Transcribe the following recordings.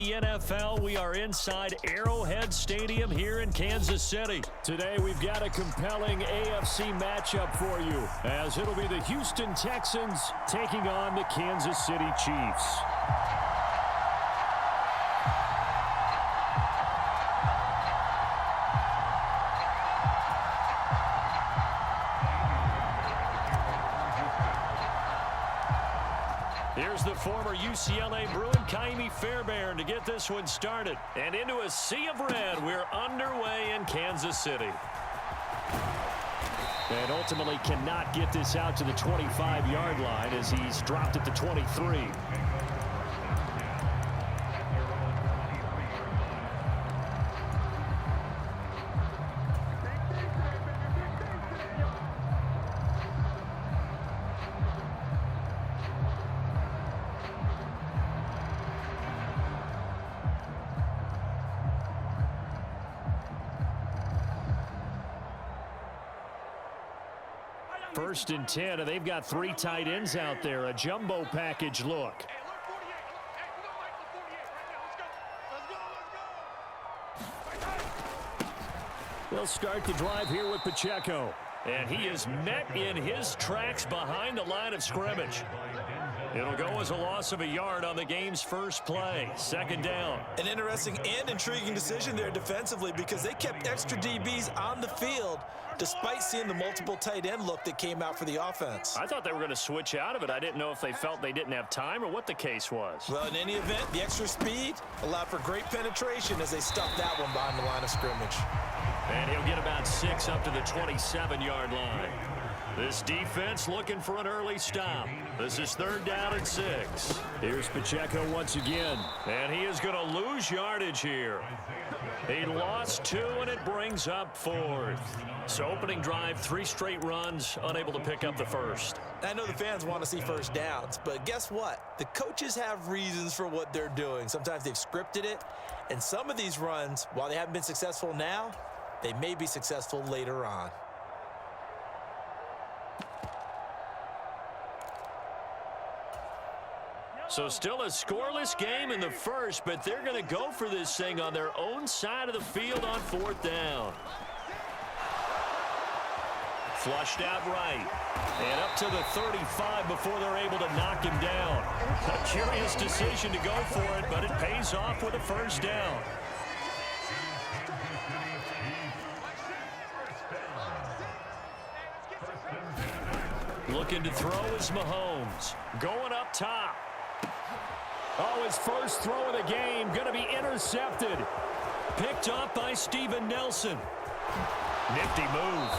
The NFL, we are inside Arrowhead Stadium here in Kansas City. Today we've got a compelling AFC matchup for you, as it'll be the Houston Texans taking on the Kansas City Chiefs. Here's the former UCLA Bruin, Kaimi Fairbairn, to get this one started. And into a sea of red, we're underway in Kansas City. And ultimately cannot get this out to the 25-yard line as he's dropped at the 23. First and 10, and they've got three tight ends out there. A jumbo package look. They'll start the drive here with Pacheco. And he is met in his tracks behind the line of scrimmage. It'll go as a loss of a yard on the game's first play. Second down. An interesting and intriguing decision there defensively, because they kept extra DBs on the field despite seeing the multiple tight end look that came out for the offense. I thought they were going to switch out of it. I didn't know if they felt they didn't have time or what the case was. Well, in any event, the extra speed allowed for great penetration as they stuffed that one behind the line of scrimmage. And he'll get about 6 up to the 27-yard line. This defense looking for an early stop. This is 3rd down and 6. Here's Pacheco once again. And he is going to lose yardage here. He lost 2, and it brings up 4th. So opening drive, 3 straight runs, unable to pick up the first. I know the fans want to see first downs, but guess what? The coaches have reasons for what they're doing. Sometimes they've scripted it, and some of these runs, while they haven't been successful now, they may be successful later on. So still a scoreless game in the first, but they're going to go for this thing on their own side of the field on 4th down. Flushed out right. And up to the 35 before they're able to knock him down. A curious decision to go for it, but it pays off with a first down. Looking to throw is Mahomes. Going up top. Oh, his first throw of the game going to be intercepted. Picked up by Steven Nelson. Nifty move.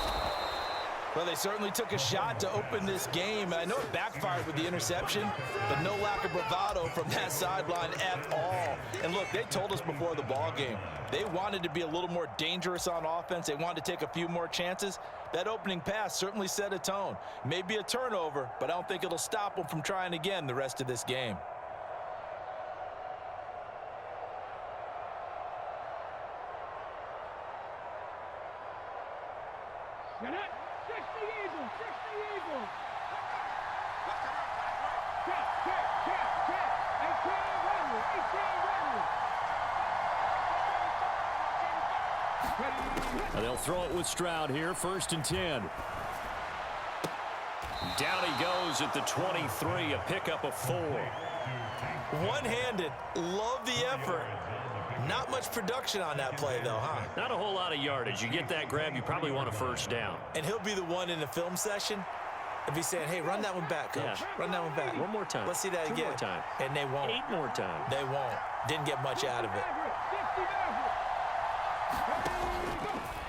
Well, they certainly took a shot to open this game. I know it backfired with the interception, but no lack of bravado from that sideline at all. And look, they told us before the ball game, they wanted to be a little more dangerous on offense. They wanted to take a few more chances. That opening pass certainly set a tone. Maybe a turnover, but I don't think it'll stop them from trying again the rest of this game. They'll throw it with Stroud here, 1st and 10. Down he goes at the 23, a pickup of 4. One-handed, love the effort. Not much production on that play, though, huh? Not a whole lot of yardage. You get that grab, you probably want a first down. And he'll be the one in the film session if he's saying, hey, run that one back, coach. Yeah. Run that one back. One more time. Let's see that 2 again. more time. And they won't. 8 more times. They won't. Didn't get much out of it.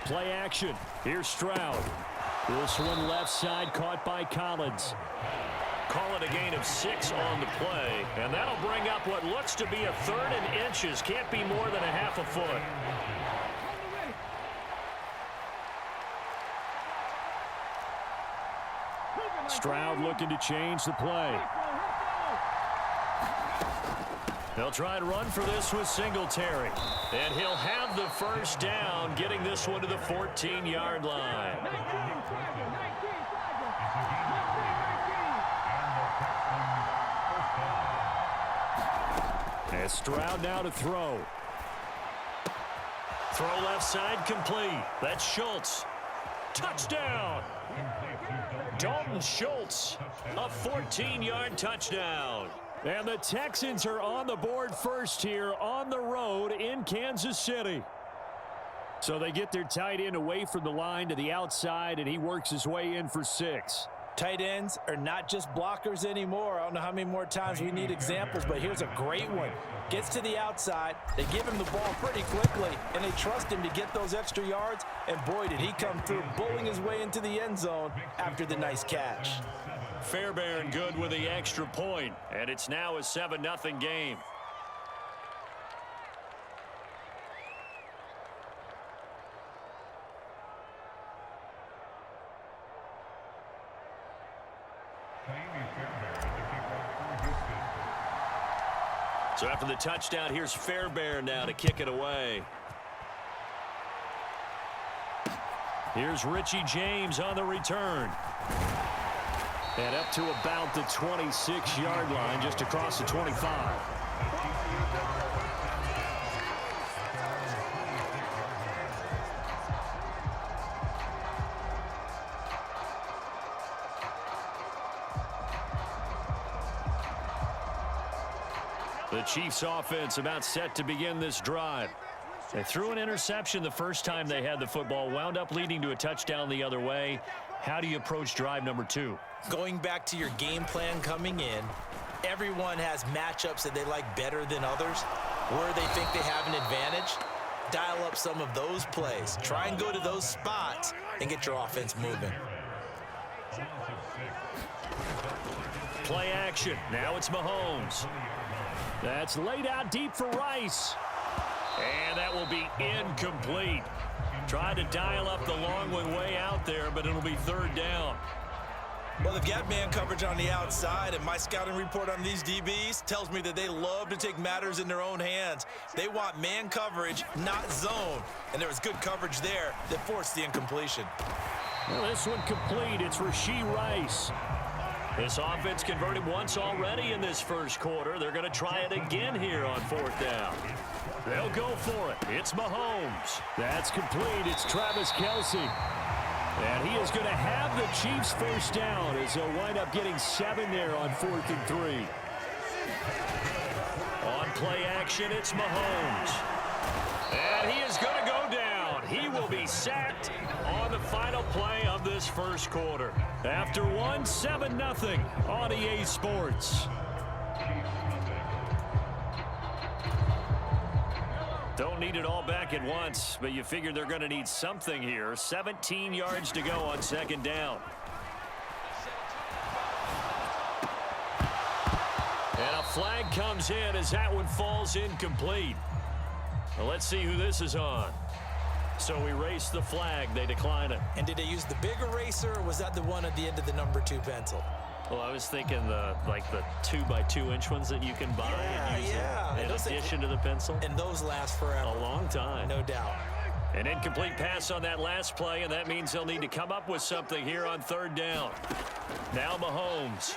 Play action. Here's Stroud. This one left side caught by Collins. Call it a gain of 6 on the play, and that'll bring up what looks to be a 3rd and inches. Can't be more than a half a foot. Stroud looking to change the play. They'll try and run for this with Singletary. And he'll have the first down, getting this one to the 14-yard line. And Stroud now to throw. Throw left side complete. That's Schultz. Touchdown! Dalton Schultz, a 14-yard touchdown. And the Texans are on the board first here on the road in Kansas City. So they get their tight end away from the line to the outside, and he works his way in for 6. Tight ends are not just blockers anymore. I don't know how many more times we need examples, but here's a great one. Gets to the outside, they give him the ball pretty quickly, and they trust him to get those extra yards, and boy, did he come through, bowling his way into the end zone after the nice catch. Fairbairn good with the extra point, and it's now a 7-0 game. So after the touchdown, here's Fairbairn now to kick it away. Here's Richie James on the return. And up to about the 26-yard line, just across the 25. The Chiefs offense about set to begin this drive. They threw an interception the first time they had the football, wound up leading to a touchdown the other way. How do you approach drive number 2? Going back to your game plan coming in, everyone has matchups that they like better than others. Where they think they have an advantage, dial up some of those plays. Try and go to those spots and get your offense moving. Play action. Now it's Mahomes. That's laid out deep for Rice. And that will be incomplete. Tried to dial up the long one way out there, but it'll be third down. Well, they've got man coverage on the outside, and my scouting report on these DBs tells me that they love to take matters in their own hands. They want man coverage, not zone. And there was good coverage there that forced the incompletion. Well, this one complete. It's Rashee Rice. This offense converted once already in this first quarter. They're going to try it again here on fourth down. They'll go for it. It's Mahomes. That's complete. It's Travis Kelce. And he is going to have the Chiefs first down as they'll wind up getting 7 there on 4th and 3. On play action, it's Mahomes. And he is going to go down. He will be sacked on the final play of this first quarter. After 7-0 on EA Sports. Don't need it all back at once, but you figure they're going to need something here. 17 yards to go on second down. And a flag comes in as that one falls incomplete. Well, let's see who this is on. So we erase the flag. They decline it. And did they use the big eraser, or was that the one at the end of the number 2 pencil? Well, I was thinking the 2x2-inch ones that you can buy and use in addition to the pencil. And those last forever. A long time. No doubt. An incomplete pass on that last play, and that means they'll need to come up with something here on third down. Now Mahomes.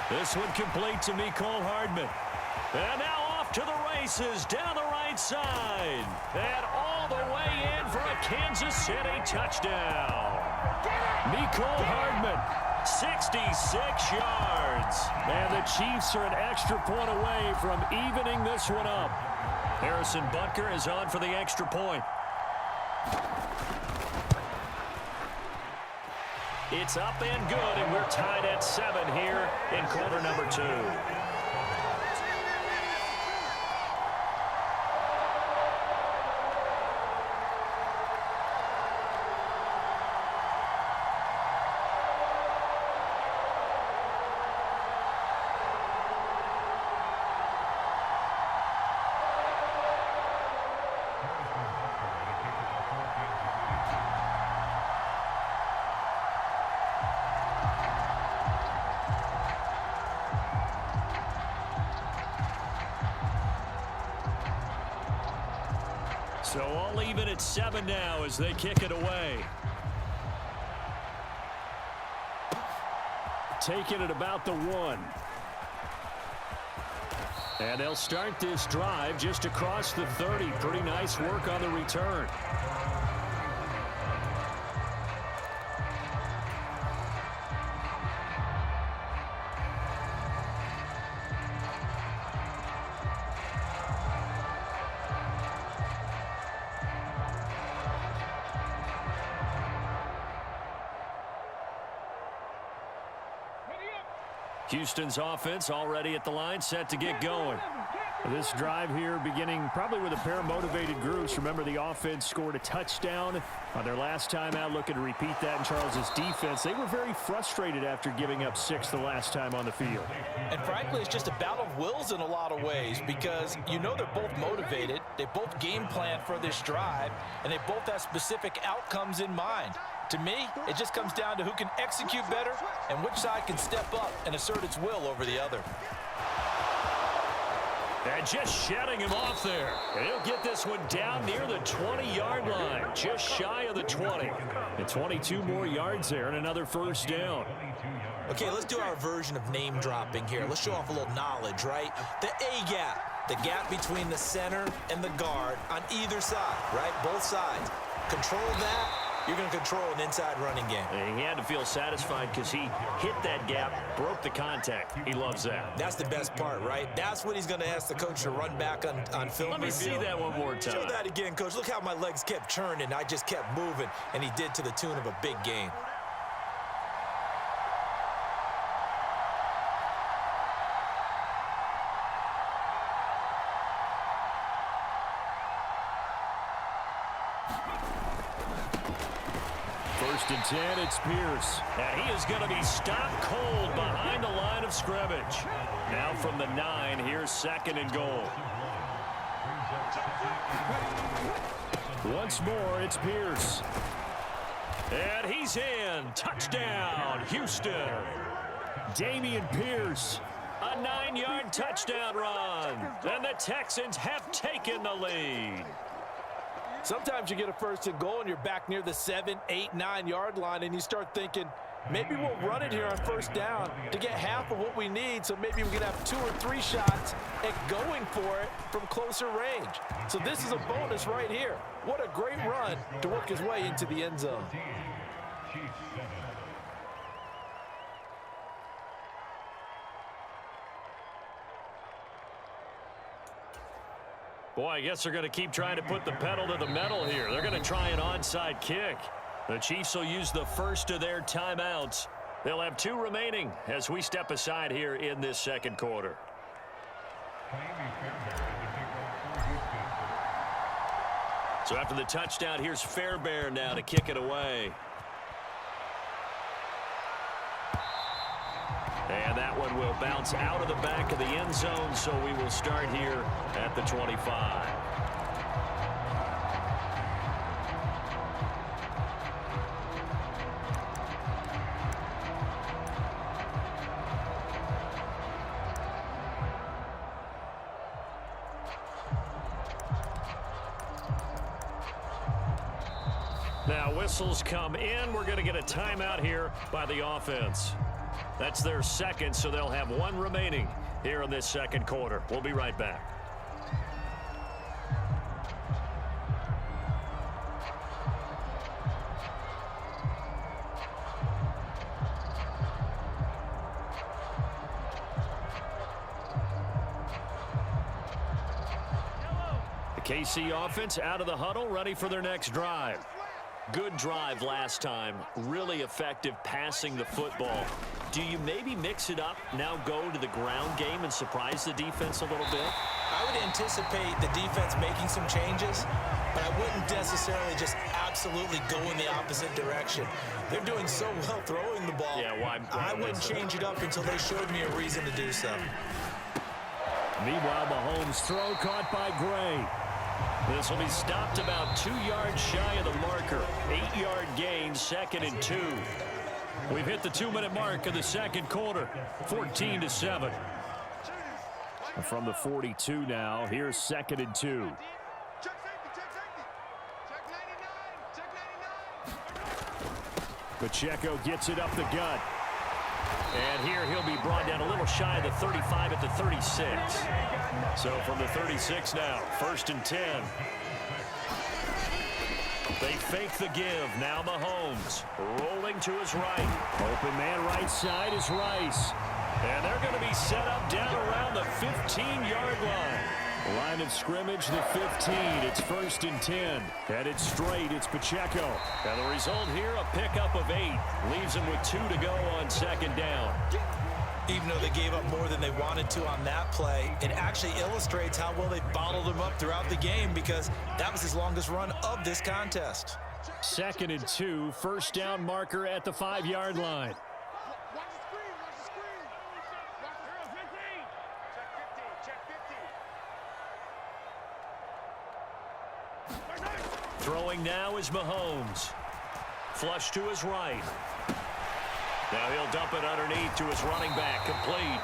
This one complete to Mecole Hardman. And now off to the races down the right side. And all the way in for a Kansas City touchdown. Mecole Hardman, 66 yards. And the Chiefs are an extra point away from evening this one up. Harrison Butker is on for the extra point. It's up and good, and we're tied at 7 here in quarter number 2. So all even at 7 now as they kick it away. Taking it about the 1. And they'll start this drive just across the 30. Pretty nice work on the return. Houston's offense already at the line, set to get going. This drive here beginning probably with a pair of motivated groups. Remember, the offense scored a touchdown on their last time out, looking to repeat that in Charles's defense. They were very frustrated after giving up 6 the last time on the field. And frankly, it's just a battle of wills in a lot of ways because you know they're both motivated. They both game plan for this drive, and they both have specific outcomes in mind. To me, it just comes down to who can execute better and which side can step up and assert its will over the other. And just shutting him off there. And he'll get this one down near the 20-yard line, just shy of the 20. And 22 more yards there and another first down. Okay, let's do our version of name dropping here. Let's show off a little knowledge, right? The A gap, the gap between the center and the guard on either side, right? Both sides. Control that. You're going to control an inside running game. And he had to feel satisfied because he hit that gap, broke the contact. He loves that. That's the best part, right? That's what he's going to ask the coach to run back on film. Let me see that one more time. Show that again, coach. Look how my legs kept churning. I just kept moving, and he did to the tune of a big gain. First and 10, it's Pierce. And he is going to be stopped cold behind the line of scrimmage. Now from the 9, here's second and goal. Once more, it's Pierce. And he's in. Touchdown, Houston. Dameon Pierce. A 9-yard touchdown run. And the Texans have taken the lead. Sometimes you get a first and goal and you're back near the 7, 8, 9-yard line and you start thinking, maybe we'll run it here on first down to get half of what we need, so maybe we can have 2 or 3 shots at going for it from closer range. So this is a bonus right here. What a great run to work his way into the end zone. Boy, I guess they're going to keep trying to put the pedal to the metal here. They're going to try an onside kick. The Chiefs will use the first of their timeouts. They'll have 2 remaining as we step aside here in this second quarter. So after the touchdown, here's Fairbairn now to kick it away. And that one will bounce out of the back of the end zone, so we will start here at the 25. Now whistles come in. We're going to get a timeout here by the offense. That's their second, so they'll have 1 remaining here in this second quarter. We'll be right back. The KC offense out of the huddle, ready for their next drive. Good drive last time. Really effective passing the football. Do you maybe mix it up, now go to the ground game and surprise the defense a little bit? I would anticipate the defense making some changes, but I wouldn't necessarily just absolutely go in the opposite direction. They're doing so well throwing the ball. Yeah, well, I wouldn't change it up until they showed me a reason to do so. Meanwhile, Mahomes' throw caught by Gray. This will be stopped about 2 yards shy of the marker. 8-yard gain, second and 2. We've hit the 2-minute mark of the second quarter. 14-7. From the 42 now, here's second and 2. Pacheco gets it up the gut. And here he'll be brought down a little shy of the 35 at the 36. So from the 36 now, 1st and 10. They fake the give. Now Mahomes rolling to his right. Open man right side is Rice. And they're going to be set up down around the 15-yard line. Line of scrimmage, the 15. It's 1st and 10. Headed straight, it's Pacheco. And the result here, a pickup of 8. Leaves him with 2 to go on 2nd down. Even though they gave up more than they wanted to on that play, it actually illustrates how well they bottled him up throughout the game because that was his longest run of this contest. 2nd and 2, 1st down marker at the 5-yard line. Throwing now is Mahomes. Flush to his right. Now he'll dump it underneath to his running back, complete.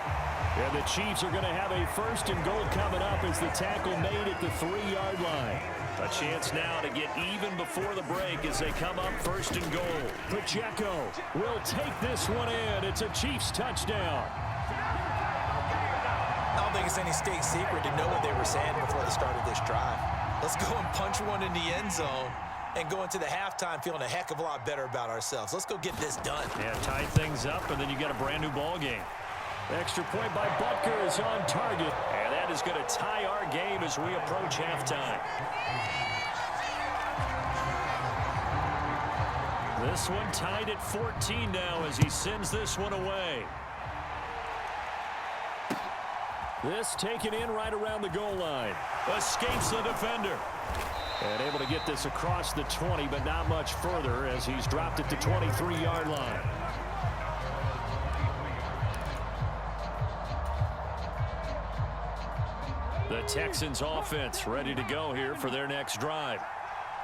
And the Chiefs are going to have a 1st and goal coming up as the tackle made at the 3-yard line. A chance now to get even before the break as they come up 1st and goal. Pacheco will take this one in. It's a Chiefs touchdown. I don't think it's any state secret to know what they were saying before the start of this drive. Let's go and punch one in the end zone and go into the halftime feeling a heck of a lot better about ourselves. Let's go get this done. Yeah, tie things up, and then you get a brand-new ball game. Extra point by Butker is on target, and that is going to tie our game as we approach halftime. This one tied at 14 now as he sends this one away. This taken in right around the goal line. Escapes the defender. And able to get this across the 20, but not much further as he's dropped it to 23-yard line. The Texans offense ready to go here for their next drive.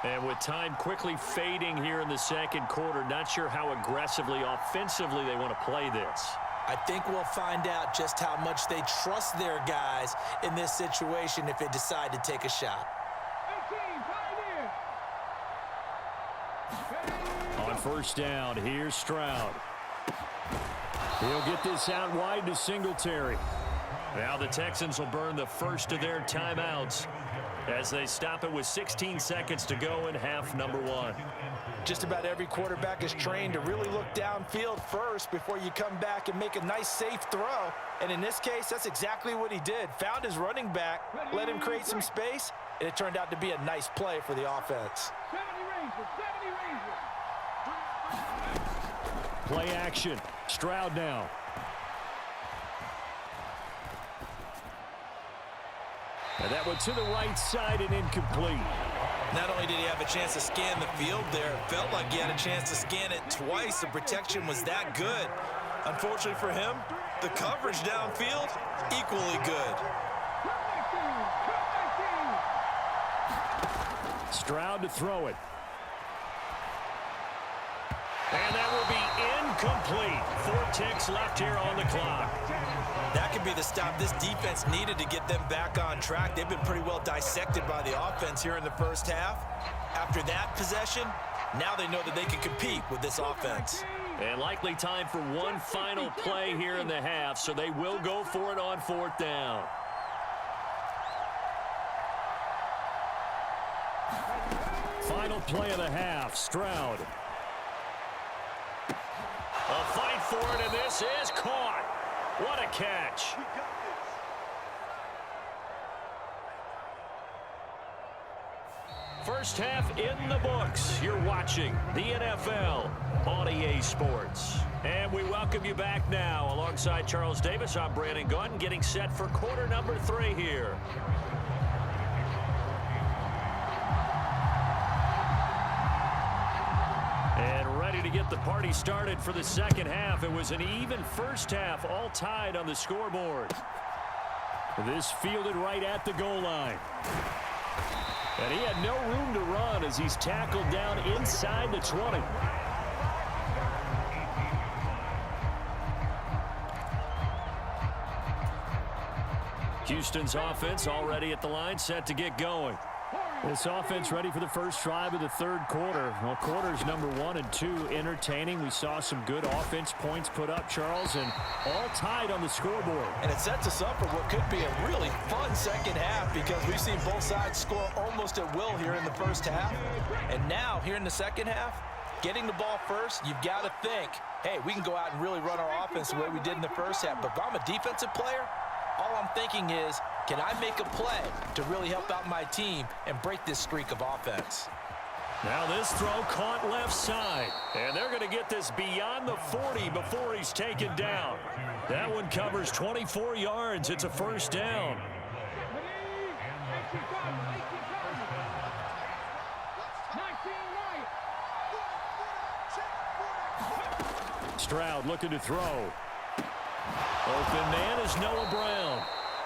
And with time quickly fading here in the 2nd quarter, not sure how aggressively, offensively they want to play this. I think we'll find out just how much they trust their guys in this situation if they decide to take a shot. On 1st down, here's Stroud. He'll get this out wide to Singletary. Now the Texans will burn the first of their timeouts as they stop it with 16 seconds to go in half number 1. Just about every quarterback is trained to really look downfield first before you come back and make a nice, safe throw. And in this case, that's exactly what he did. Found his running back, let him create some space, and it turned out to be a nice play for the offense. Play action. Stroud now. And that one to the right side and incomplete. Not only did he have a chance to scan the field there, it felt like he had a chance to scan it twice. The protection was that good. Unfortunately for him, the coverage downfield, equally good. Stroud to throw it. And that will be incomplete. 4 ticks left here on the clock. That could be the stop this defense needed to get them back on track. They've been pretty well dissected by the offense here in the first half. After that possession, now they know that they can compete with this offense. And likely time for one final play here in the half, so they will go for it on 4th down. Final play of the half, Stroud. A fight for it, and this is caught. What a catch. First half in the books. You're watching the NFL on EA Sports. And we welcome you back now. Alongside Charles Davis, I'm Brandon Gunn, getting set for quarter number 3 here. And ready to get the party started for the second half. It was an even first half, all tied on the scoreboard. This fielded right at the goal line. And he had no room to run as he's tackled down inside the 20. Houston's offense already at the line, set to get going. This offense ready for the first drive of the third quarter. Well, quarters number 1 and 2 entertaining. We saw some good offense points put up, Charles, and all tied on the scoreboard. And it sets us up for what could be a really fun second half because we've seen both sides score almost at will here in the first half. And now, here in the second half, getting the ball first, you've got to think, hey, we can go out and really run our offense the way we did in the first half. But if I'm a defensive player, all I'm thinking is, can I make a play to really help out my team and break this streak of offense? Now this throw caught left side. And they're going to get this beyond the 40 before he's taken down. That one covers 24 yards. It's a first down. Stroud looking to throw. Open man is Noah Brown.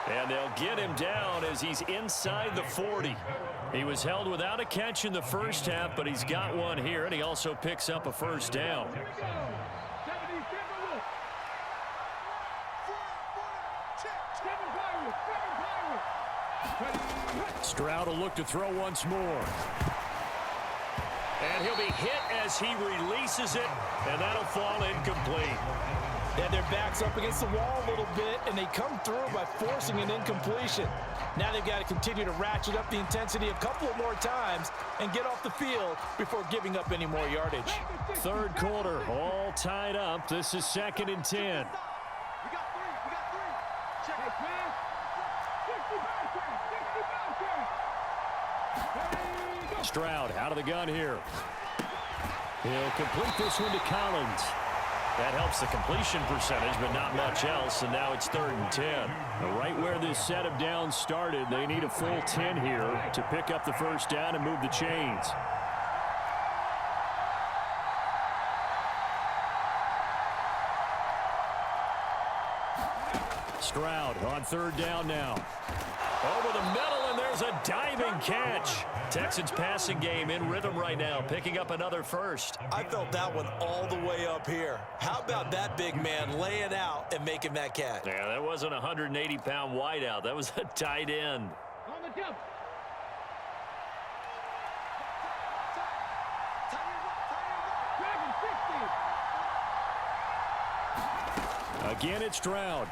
And they'll get him down as he's inside the 40. He was held without a catch in the first half, but he's got one here, and he also picks up a first down. Stroud will look to throw once more. And he'll be hit as he releases it, and that'll fall incomplete. They had their backs up against the wall a little bit, and they come through by forcing an incompletion. Now they've got to continue to ratchet up the intensity a couple of more times and get off the field before giving up any more yardage. Third quarter, all tied up. This is 2nd and 10. Stroud out of the gun here. He'll complete this one to Collins. That helps the completion percentage, but not much else, and now it's 3rd and 10. Right where this set of downs started, they need a full 10 here to pick up the first down and move the chains. Stroud on 3rd down now. Over the middle, and there's a diving catch. Texans passing game in rhythm right now, picking up another first. I felt that one all the way up here. How about that big man laying out and making that catch? Yeah, that wasn't a 180-pound wideout. That was a tight end. On the jump. Again, it's Stroud.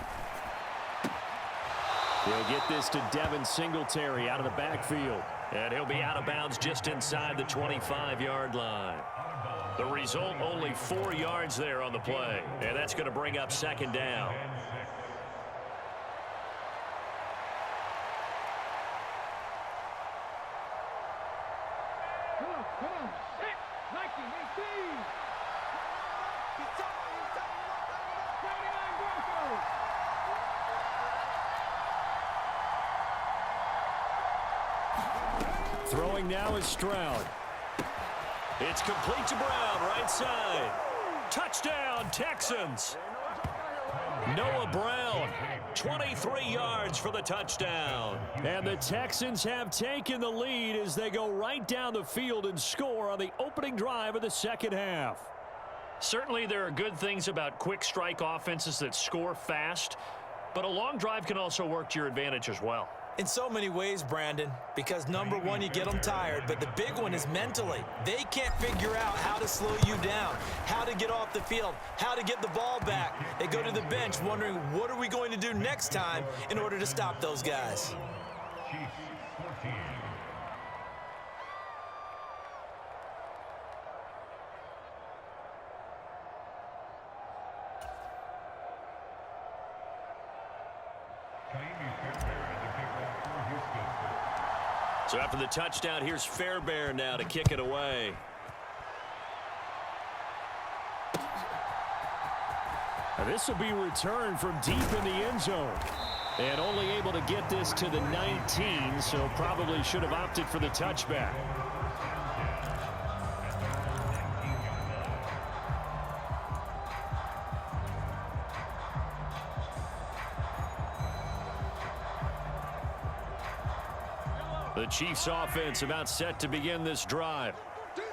He'll get this to Devin Singletary out of the backfield. And he'll be out of bounds just inside the 25-yard line. The result, only 4 yards there on the play. And that's going to bring up 2nd down. Come on. 19-18. 79 Broncos. Throwing now is Stroud. It's complete to Brown, right side. Touchdown, Texans. Noah Brown, 23 yards for the touchdown. And the Texans have taken the lead as they go right down the field and score on the opening drive of the second half. Certainly there are good things about quick strike offenses that score fast, but a long drive can also work to your advantage as well. In so many ways, Brandon, because number one, you get them tired, but the big one is mentally. They can't figure out how to slow you down, how to get off the field, how to get the ball back. They go to the bench wondering, what are we going to do next time in order to stop those guys? So after the touchdown, here's Fairbairn now to kick it away. Now this will be returned from deep in the end zone. And only able to get this to the 19, so probably should have opted for the touchback. The Chiefs offense about set to begin this drive.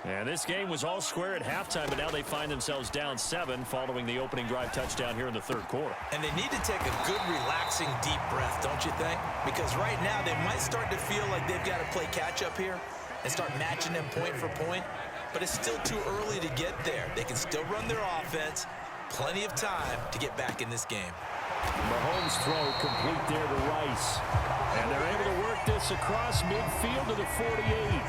And this game was all square at halftime, but now they find themselves down 7 following the opening drive touchdown here in the third quarter. And they need to take a good, relaxing, deep breath, don't you think? Because right now they might start to feel like they've got to play catch-up here and start matching them point for point. But it's still too early to get there. They can still run their offense. Plenty of time to get back in this game. Mahomes' throw complete there to Rice. And they're able to work this across midfield to the 48.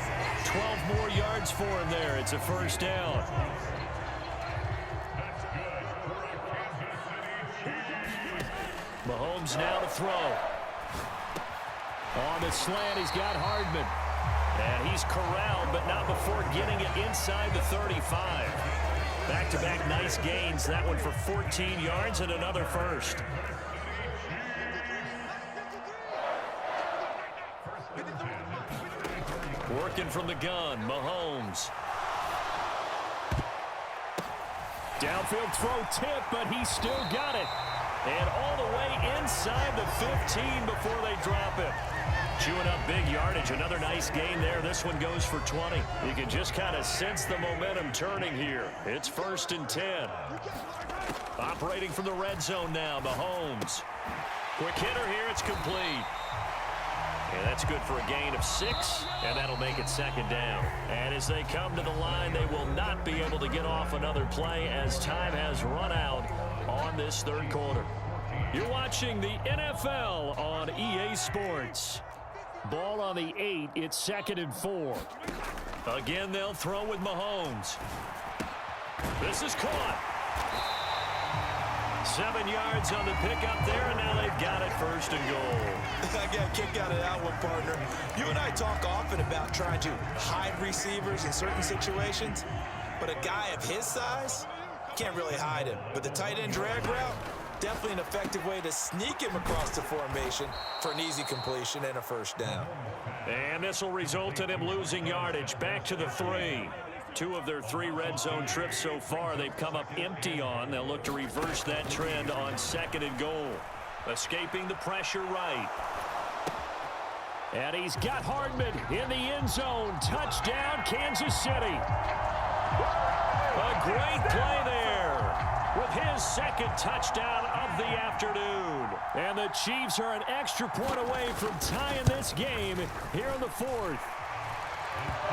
12 more yards for him there. It's a first down. Mahomes now to throw. On the slant, he's got Hardman. And he's corralled, but not before getting it inside the 35. Back-to-back nice gains. That one for 14 yards and another first. Working from the gun, Mahomes. Downfield throw tip, but he still got it. And all the way inside the 15 before they drop it. Chewing up big yardage. Another nice gain there. This one goes for 20. You can just kind of sense the momentum turning here. It's 1st and 10. Operating from the red zone now, Mahomes. Quick hitter here. It's complete. And that's good for a gain of 6, and that'll make it 2nd down. And as they come to the line, they will not be able to get off another play as time has run out on this third quarter. You're watching the NFL on EA Sports. Ball on the 8. It's 2nd and 4. Again, they'll throw with Mahomes. This is caught. 7 yards on the pickup there, and now they've got it 1st and goal. I got a kick out of that one, partner. You and I talk often about trying to hide receivers in certain situations, but a guy of his size can't really hide him. But the tight end drag route, definitely an effective way to sneak him across the formation for an easy completion and a 1st down. And this will result in him losing yardage. Back to the 3. 2 of their 3 red zone trips so far they've come up empty on. They'll look to reverse that trend on 2nd and goal. Escaping the pressure right. And he's got Hardman in the end zone. Touchdown, Kansas City. A great play there with his 2nd touchdown of the afternoon. And the Chiefs are an extra point away from tying this game here in the 4th.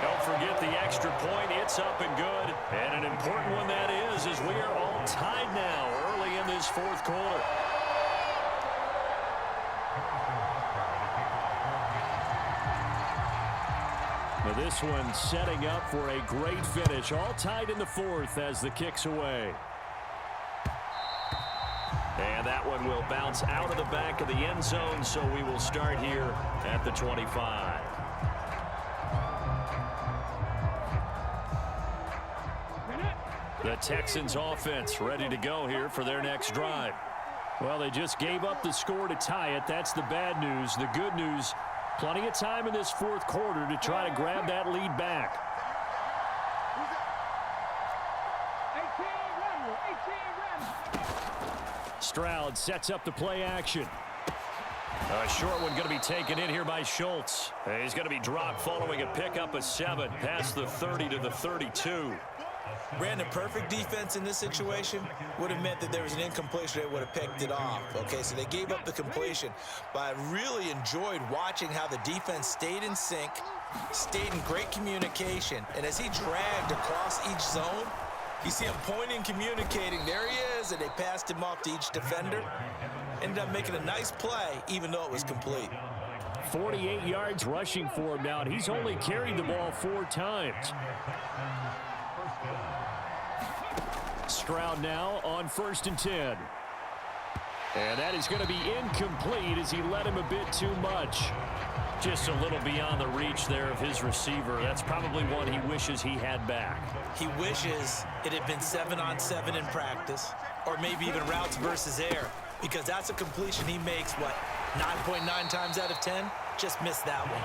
Don't forget the extra point. It's up and good. And an important one that is, as we are all tied now early in this 4th quarter. Now this one setting up for a great finish. All tied in the 4th as the kick's away. And that one will bounce out of the back of the end zone, so we will start here at the 25. The Texans offense ready to go here for their next drive. Well, they just gave up the score to tie it. That's the bad news. The good news, plenty of time in this 4th quarter to try to grab that lead back. 18 Stroud sets up the play action. A short one going to be taken in here by Schultz. He's going to be dropped following a pickup of 7 past the 30 to the 32. Brandon, perfect defense in this situation would have meant that there was an incompletion. They would have picked it off. Okay, so they gave up the completion. But I really enjoyed watching how the defense stayed in sync, stayed in great communication. And as he dragged across each zone, you see him pointing, communicating. There he is, and they passed him off to each defender. Ended up making a nice play, even though it was complete. 48 yards rushing for him now, and he's only carried the ball 4 times. Stroud now on 1st and 10. And that is going to be incomplete as he led him a bit too much. Just a little beyond the reach there of his receiver. That's probably one he wishes he had back. He wishes it had been 7-on-7 in practice, or maybe even routes versus air, because that's a completion he makes, 9.9 times out of 10? Just missed that one.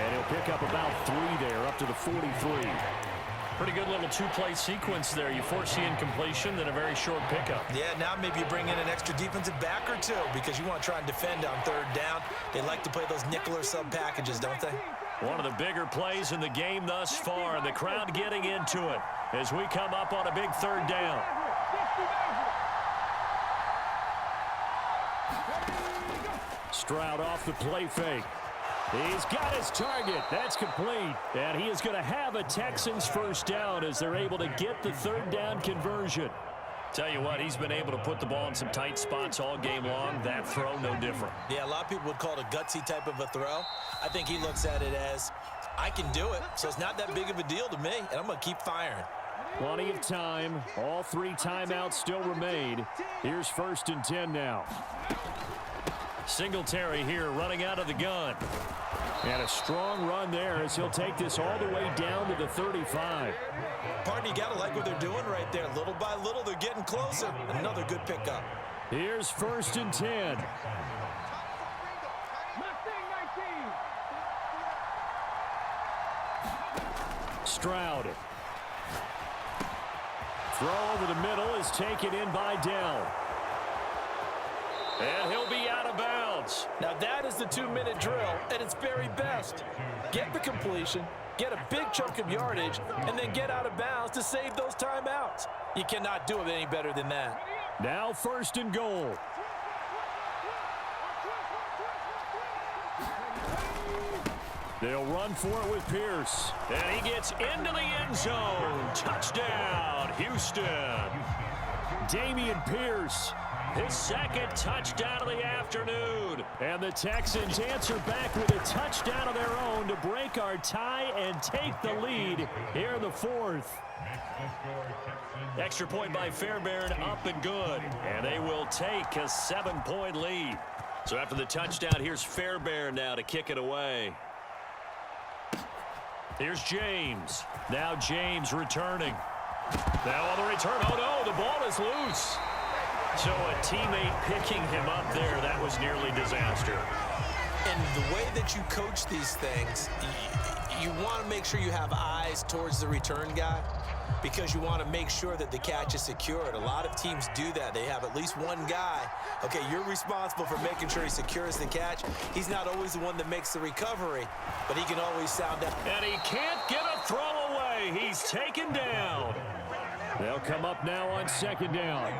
And he'll pick up about 3 there, up to the 43. Pretty good little 2-play sequence there. You force the incompletion, then a very short pickup. Yeah, now maybe you bring in an extra defensive back or 2 because you want to try and defend on 3rd down. They like to play those nickel or sub packages, don't they? One of the bigger plays in the game thus far, and the crowd getting into it as we come up on a big third down. Stroud off the play fake. He's got his target. That's complete. And he is going to have a Texans first down as they're able to get the third down conversion. Tell you what, he's been able to put the ball in some tight spots all game long. That throw, no different. Yeah, a lot of people would call it a gutsy type of a throw. I think he looks at it as, I can do it, so it's not that big of a deal to me, and I'm going to keep firing. Plenty of time. All 3 timeouts still remain. Here's 1st and 10 now. Singletary here running out of the gun. And a strong run there as he'll take this all the way down to the 35. Partner, you got to like what they're doing right there. Little by little, they're getting closer. Another good pickup. Here's 1st and 10. Stroud. Throw over the middle is taken in by Dell. And he'll be out of bounds. Now that is the 2-minute drill at its very best. Get the completion, get a big chunk of yardage, and then get out of bounds to save those timeouts. You cannot do it any better than that. Now 1st and goal. They'll run for it with Pierce. And he gets into the end zone. Touchdown, Houston. Damian Pierce, his 2nd touchdown of the afternoon. And the Texans answer back with a touchdown of their own to break our tie and take the lead here in the 4th. Extra point by Fairbairn, up and good. And they will take a 7-point lead. So after the touchdown, here's Fairbairn now to kick it away. Here's James. Now James returning. Now on the return. Oh, no, the ball is loose. So a teammate picking him up there, that was nearly disaster. And the way that you coach these things, you want to make sure you have eyes towards the return guy because you want to make sure that the catch is secured. A lot of teams do that. They have at least one guy. Okay, you're responsible for making sure he secures the catch. He's not always the one that makes the recovery, but he can always sound out. And he can't get a throw away. He's taken down. They'll come up now on 2nd down.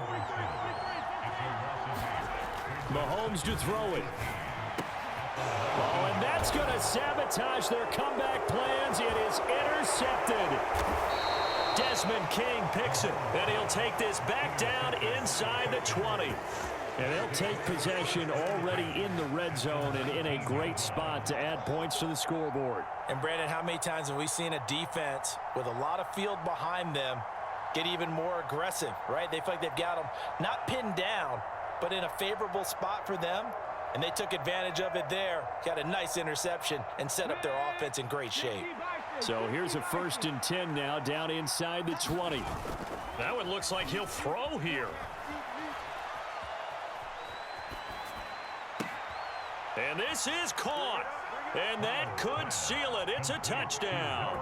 Mahomes to throw it. Oh, and that's going to sabotage their comeback plans. It is intercepted. Desmond King picks it, and he'll take this back down inside the 20. And they'll take possession already in the red zone and in a great spot to add points to the scoreboard. And, Brandon, how many times have we seen a defense with a lot of field behind them get even more aggressive, right? They feel like they've got them not pinned down, but in a favorable spot for them, and they took advantage of it there. Got a nice interception and set up their offense in great shape. So here's a 1st and 10 now down inside the 20. That one looks like he'll throw here. And this is caught. And that could seal it. It's a touchdown.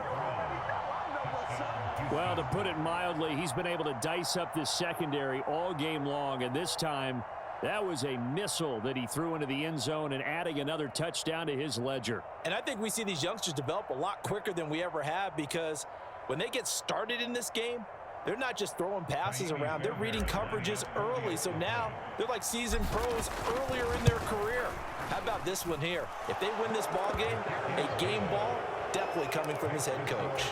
Well, to put it mildly, he's been able to dice up this secondary all game long, and this time that was a missile that he threw into the end zone and adding another touchdown to his ledger. And I think we see these youngsters develop a lot quicker than we ever have because when they get started in this game, they're not just throwing passes around. They're reading coverages early, so now they're like seasoned pros earlier in their career. How about this one here? If they win this ball game, a game ball definitely coming from his head coach.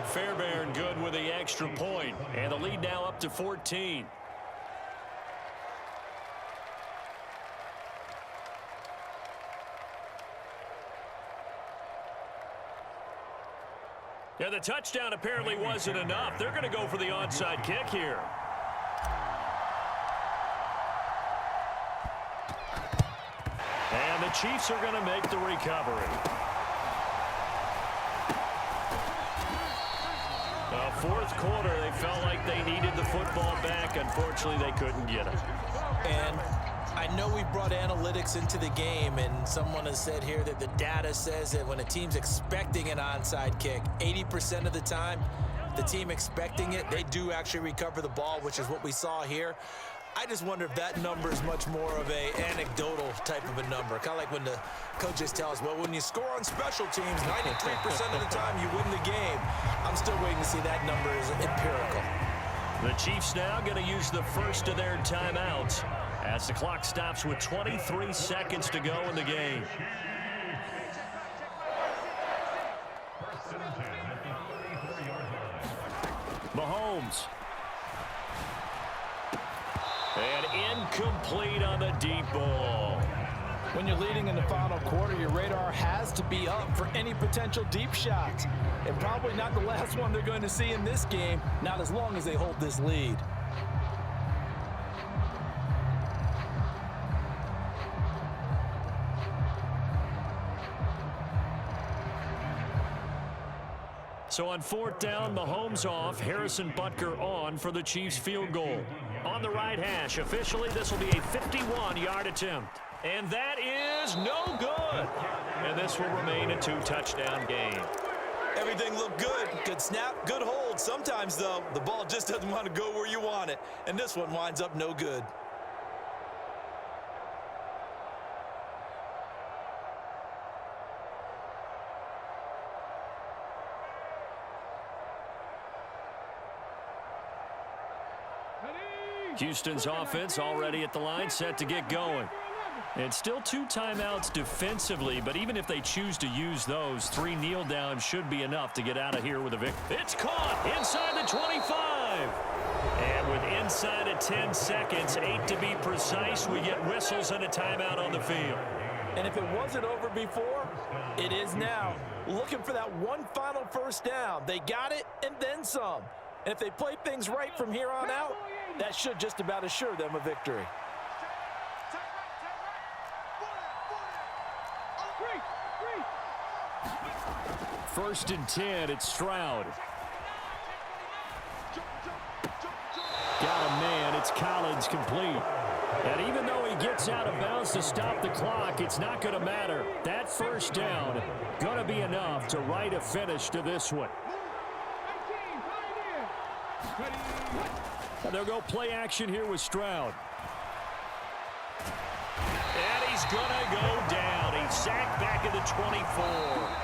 Fairbairn good with the extra point, and the lead now up to 14. Yeah, the touchdown apparently wasn't enough. They're going to go for the onside kick here. And the Chiefs are going to make the recovery. Fourth quarter, they felt like they needed the football back. Unfortunately, they couldn't get it. And I know we brought analytics into the game, and someone has said here that the data says that when a team's expecting an onside kick, 80% of the time, the team expecting it, they do actually recover the ball, which is what we saw here. I just wonder if that number is much more of a anecdotal type of a number. Kind of like when the coaches tell us, well, when you score on special teams, 93% of the time you win the game. I'm still waiting to see that number is empirical. The Chiefs now going to use the first of their timeouts as the clock stops with 23 seconds to go in the game. Mahomes. And incomplete on the deep ball. When you're leading in the final quarter, your radar has to be up for any potential deep shots. And probably not the last one they're going to see in this game, not as long as they hold this lead. So on fourth down, Mahomes off, Harrison Butker on for the Chiefs field goal. On the right hash, officially this will be a 51-yard attempt. And that is no good. And this will remain a two-touchdown game. Everything looked good. Good snap, good hold. Sometimes, though, the ball just doesn't want to go where you want it. And this one winds up no good. Houston's offense already at the line, set to get going. And still 2 timeouts defensively, but even if they choose to use those, 3 kneel downs should be enough to get out of here with a victory. It's caught inside the 25. And with inside of 10 seconds, 8 to be precise, we get whistles and a timeout on the field. And if it wasn't over before, it is now. Looking for that one final first down. They got it and then some. And if they play things right from here on out, that should just about assure them a victory. First and 10, it's Stroud. Got a man, it's Collins complete. And even though he gets out of bounds to stop the clock, it's not going to matter. That first down going to be enough to write a finish to this one. And they'll go play action here with Stroud. And he's going to go down. He's sacked back at the 24.